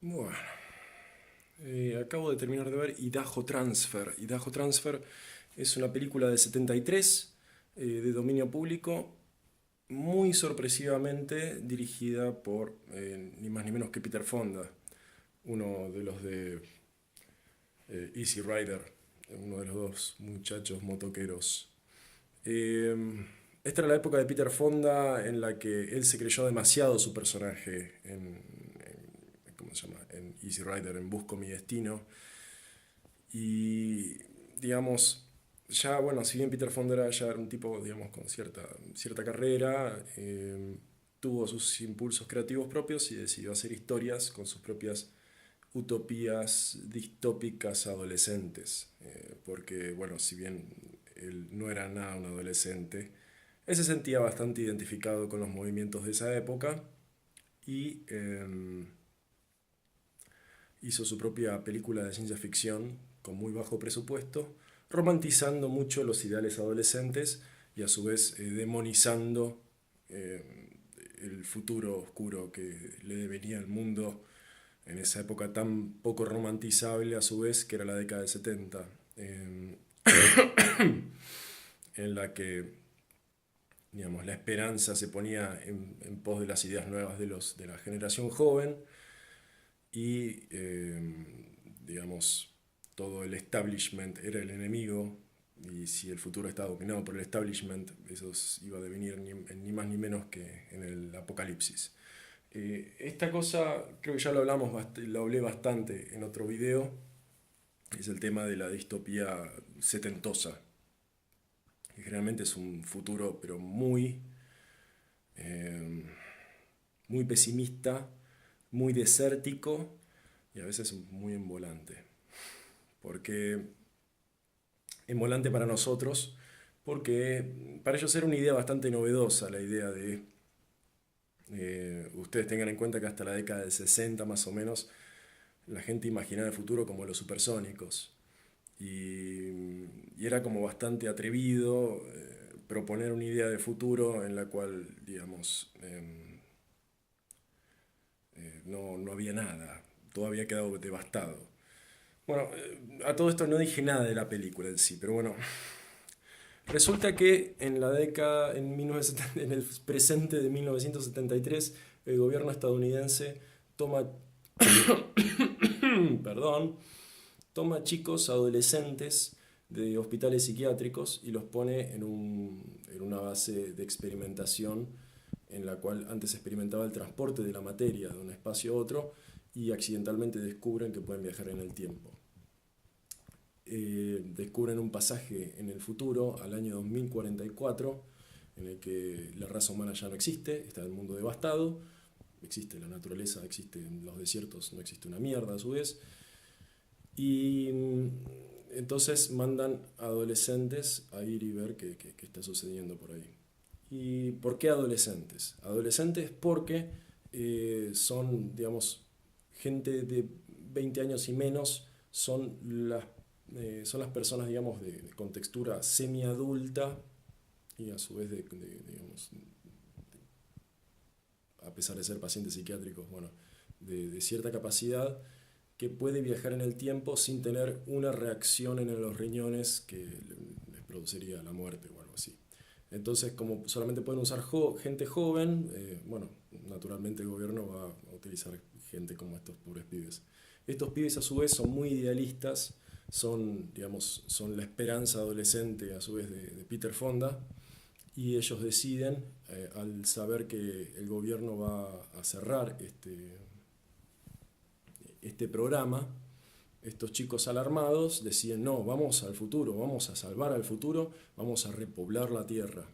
Bueno, acabo de terminar de ver Idaho Transfer. Idaho Transfer es una película de 73 de dominio público, muy sorpresivamente dirigida por ni más ni menos que Peter Fonda, uno de los de Easy Rider, uno de los dos muchachos motoqueros. Eh, Esta era la época de Peter Fonda en la que él se creyó demasiado su personaje ¿cómo se llama? En Easy Rider, en Busco mi destino. Y, digamos, ya, bueno, si bien Peter Fonda ya era un tipo, digamos, con cierta carrera, tuvo sus impulsos creativos propios y decidió hacer historias con sus propias utopías distópicas adolescentes. Porque, bueno, si bien él no era nada un adolescente, él se sentía bastante identificado con los movimientos de esa época y hizo su propia película de ciencia ficción con muy bajo presupuesto, romantizando mucho los ideales adolescentes y a su vez demonizando eh, el futuro oscuro que le devenía al mundo en esa época tan poco romantizable a su vez, que era la década del 70, en la que, digamos, la esperanza se ponía en pos de las ideas nuevas de la generación joven y, digamos, todo el establishment era el enemigo, y si el futuro estaba dominado por el establishment, eso iba a devenir ni más ni menos que en el apocalipsis. Esta cosa creo que ya lo lo hablé bastante en otro video, es el tema de la distopía setentosa, que generalmente es un futuro pero eh, muy pesimista, muy desértico y a veces muy envolante. Porque envolante para nosotros, porque para ellos era una idea bastante novedosa la idea de, ustedes tengan en cuenta que hasta la década del 60 más o menos, la gente imaginaba el futuro como los supersónicos. Y era como bastante atrevido proponer una idea de futuro en la cual, digamos, no había nada, todo había quedado devastado. Bueno, a todo esto no dije nada de la película en sí, pero bueno, resulta que en la década, en, 1970, en el presente de 1973, el gobierno estadounidense toma, perdón, toma chicos adolescentes de hospitales psiquiátricos y los pone en una base de experimentación en la cual antes se experimentaba el transporte de la materia de un espacio a otro y accidentalmente descubren que pueden viajar en el tiempo. Descubren un pasaje en el futuro, al año 2044, en el que la raza humana ya no existe, está el mundo devastado, existe la naturaleza, existen los desiertos, no existe una mierda a su vez, y entonces mandan a adolescentes a ir y ver qué está sucediendo por ahí. ¿Y por qué adolescentes? Adolescentes porque son, digamos, gente de 20 años y menos, son las personas, digamos, de contextura semiadulta y a su vez digamos, a pesar de ser pacientes psiquiátricos, bueno, de cierta capacidad que puede viajar en el tiempo sin tener una reacción en los riñones que les produciría la muerte o algo así. Entonces, como solamente pueden usar gente joven, bueno, naturalmente el gobierno va a utilizar gente como estos pobres pibes. Estos pibes a su vez son muy idealistas, son, digamos, son la esperanza adolescente a su vez de Peter Fonda, y ellos deciden, al saber que el gobierno va a cerrar este programa, estos chicos alarmados deciden, no, vamos al futuro, vamos a salvar al futuro, vamos a repoblar la Tierra.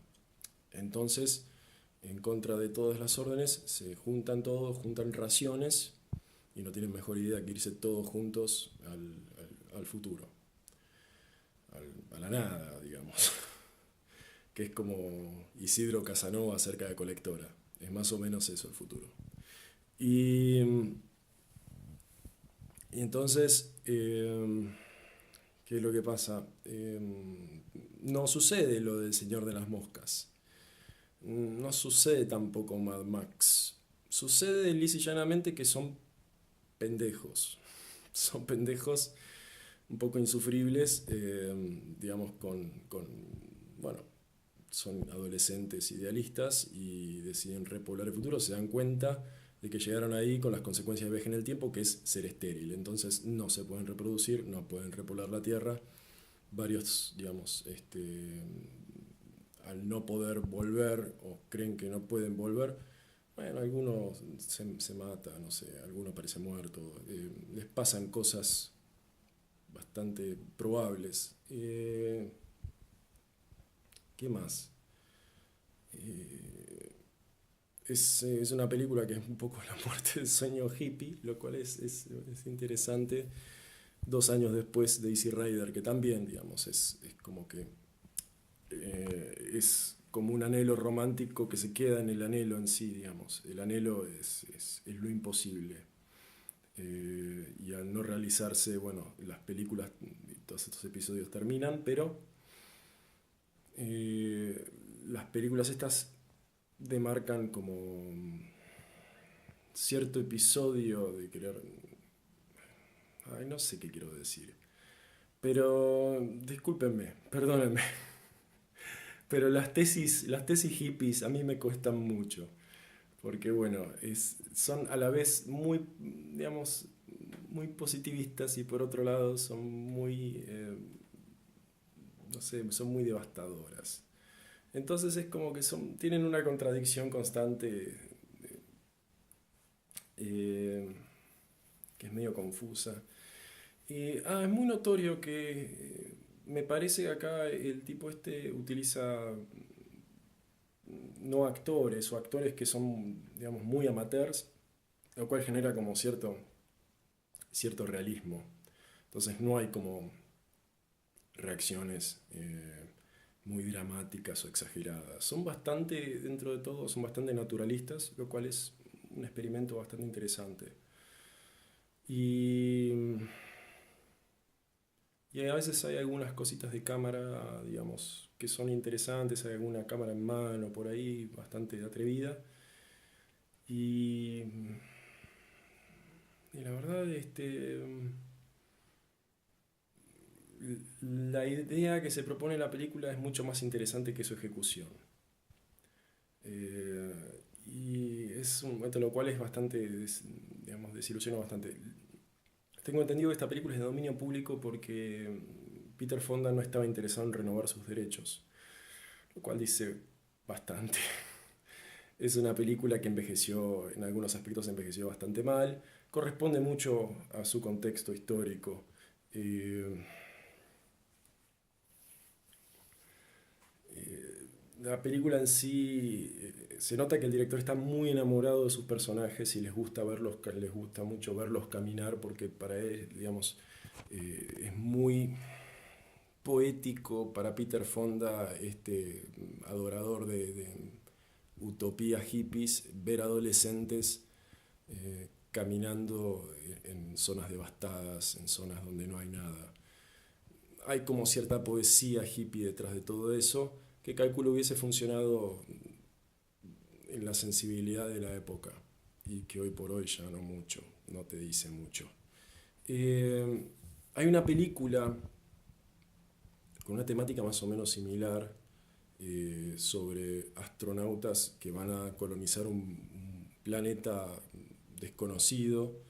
Entonces, en contra de todas las órdenes, se juntan todos, juntan raciones y no tienen mejor idea que irse todos juntos al futuro, a la nada, digamos, que es como Isidro Casanova cerca de Colectora. Es más o menos eso el futuro. Y, y entonces, ¿qué es lo que pasa? No sucede lo del Señor de las Moscas. No sucede tampoco Mad Max. Sucede lisa y llanamente que son pendejos. Son pendejos un poco insufribles, digamos, bueno, son adolescentes idealistas y deciden repoblar el futuro, se dan cuenta de que llegaron ahí con las consecuencias de viaje en el tiempo, que es ser estéril. Entonces no se pueden reproducir, no pueden repoblar la Tierra. Varios, digamos, al no poder volver o creen que no pueden volver, bueno, algunos se mata, no sé, alguno parece muerto, les pasan cosas bastante probables. ¿Qué más? Eh, es una película que es un poco la muerte del sueño hippie, lo cual es interesante. 2 años después de Easy Rider, que también, digamos, es como que es como un anhelo romántico que se queda en el anhelo en sí, digamos. El anhelo es lo imposible. Y al no realizarse, bueno, las películas y todos estos episodios terminan, pero eh, las películas estas demarcan como cierto episodio de querer... Ay, no sé qué quiero decir. Pero discúlpenme, perdónenme. Pero las tesis hippies a mí me cuestan mucho. Porque bueno, son a la vez muy, digamos, muy positivistas y por otro lado son muy, no sé, son muy devastadoras. Entonces es como que tienen una contradicción constante eh, que es medio confusa. Es muy notorio que me parece que acá el tipo este utiliza no actores o actores que son, digamos, muy amateurs, lo cual genera como cierto realismo. Entonces no hay como reacciones muy dramáticas o exageradas. Son bastante, dentro de todo, son bastante naturalistas, lo cual es un experimento bastante interesante. Y, y a veces hay algunas cositas de cámara, digamos, que son interesantes, hay alguna cámara en mano por ahí, bastante atrevida. Y, y la verdad, la idea que se propone en la película es mucho más interesante que su ejecución. Eh, y es un momento lo cual es bastante, digamos, desilusiona bastante. Tengo entendido que esta película es de dominio público porque Peter Fonda no estaba interesado en renovar sus derechos, lo cual dice bastante. Es una película que envejeció, en algunos aspectos envejeció bastante mal, corresponde mucho a su contexto histórico. Eh, la película en sí, se nota que el director está muy enamorado de sus personajes y les gusta mucho verlos caminar porque para él, digamos, es muy poético para Peter Fonda, este adorador de utopías hippies, ver adolescentes caminando en zonas devastadas, en zonas donde no hay nada. Hay como cierta poesía hippie detrás de todo eso que calculo hubiese funcionado en la sensibilidad de la época y que hoy por hoy ya no mucho, no te dice mucho. Eh, Hay una película con una temática más o menos similar sobre astronautas que van a colonizar un planeta desconocido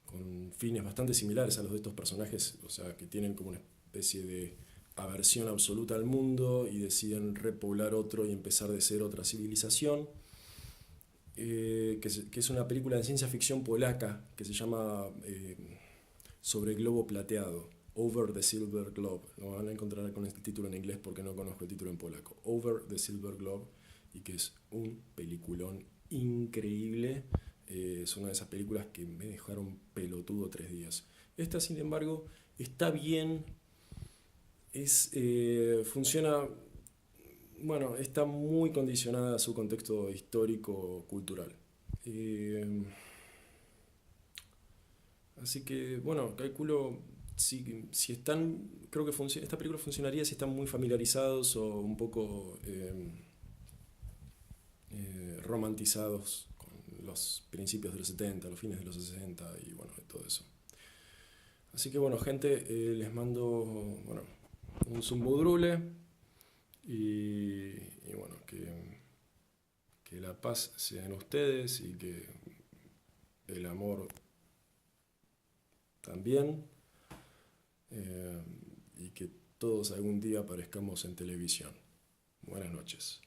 con fines bastante similares a los de estos personajes, o sea, que tienen como una especie de aversión absoluta al mundo y deciden repoblar otro y empezar de ser otra civilización. Que es una película de ciencia ficción polaca que se llama Sobre el globo plateado, Over the Silver Globe. Lo van a encontrar con este título en inglés porque no conozco el título en polaco. Over the Silver Globe, y que es un peliculón increíble. Es una de esas películas que me dejaron pelotudo 3 días. Esta, sin embargo, está bien, funciona, bueno, está muy condicionada a su contexto histórico-cultural. Eh, Así que, bueno, calculo si están, creo que esta película funcionaría si están muy familiarizados o un poco romantizados con los principios de los 70, los fines de los 60 y bueno, de todo eso. Así que bueno, gente, les mando bueno, un zumbudrule y bueno, que la paz sea en ustedes y que el amor también, y que todos algún día aparezcamos en televisión. Buenas noches.